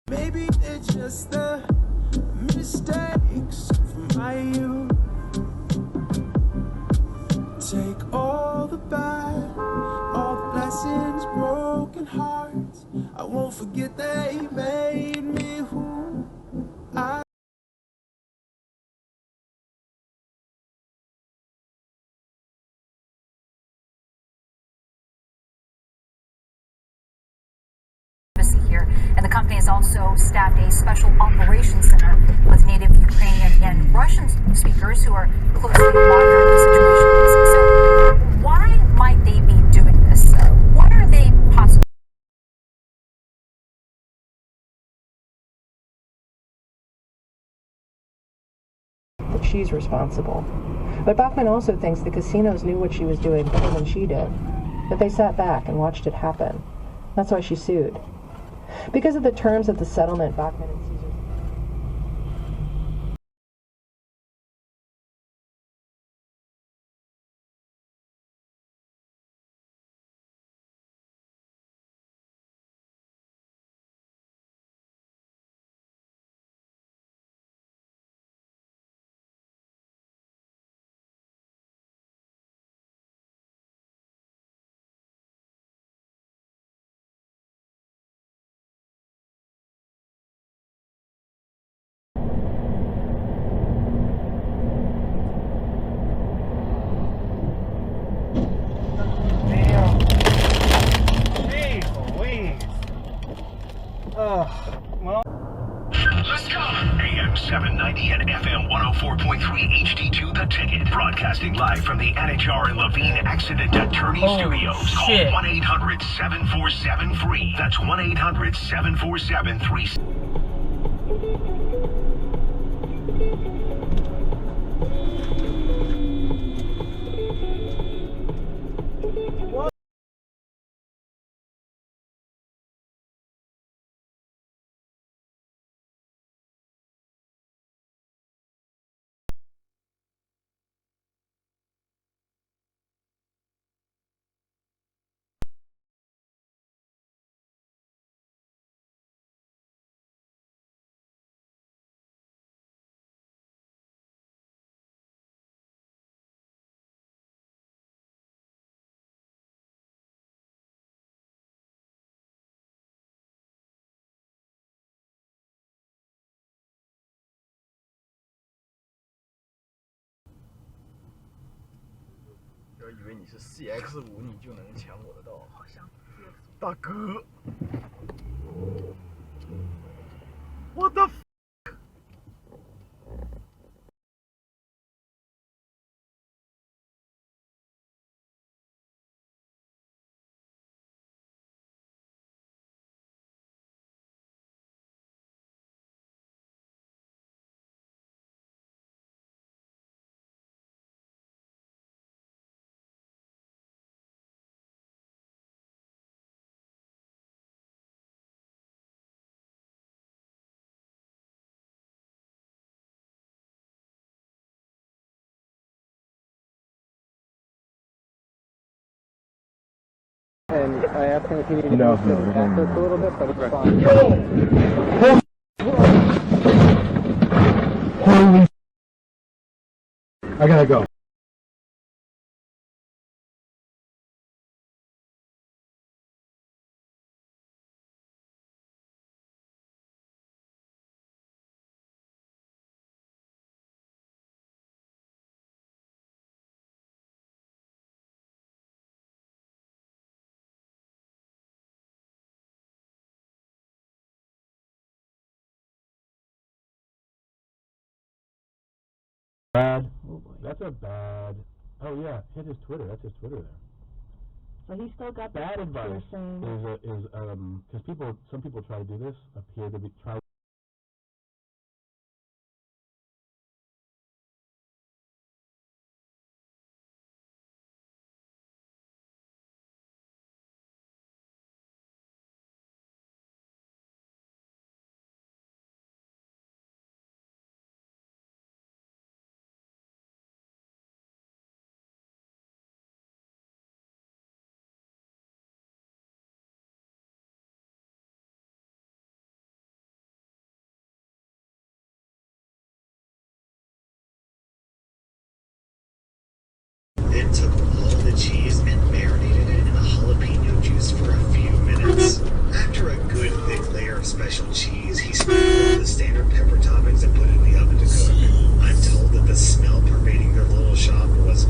Maybe it's just the mistakes from my youth. Take all the bad, all the blessings, broken hearts. I won't forget they made me who I here, and the company has also staffed a special operations center with native Ukrainian and Russian speakers who are closely monitoring the situation. So why might they be doing this? What are they possibly? That she's responsible. But Bachman also thinks the casinos knew what she was doing better than she did, that they sat back and watched it happen. That's why she sued. Because of the terms of the settlement, Bachman and Caesar... Well. Let's go! AM 790 and FM 104.3 HD2 The Ticket. Broadcasting live from the Anajar and Levine Accident Attorney Studios. Call 1-800-747-FREE. That's 1-800-747-3.不要以为你是 CX5你就能抢我的道，大哥，What the f And I asked him if he needed to move his assets a little bit, but it's fine. Holy! I gotta go. Bad. Oh boy. That's a bad. Oh yeah, hit his Twitter. That's his Twitter there. So he still got Bad advice is because some people try to do this, appear to be try then took all the cheese and marinated it in the jalapeno juice for a few minutes. After a good thick layer of special cheese, he sprinkled on the standard pepper toppings and put it in the oven to cook. I'm told that the smell pervading their little shop was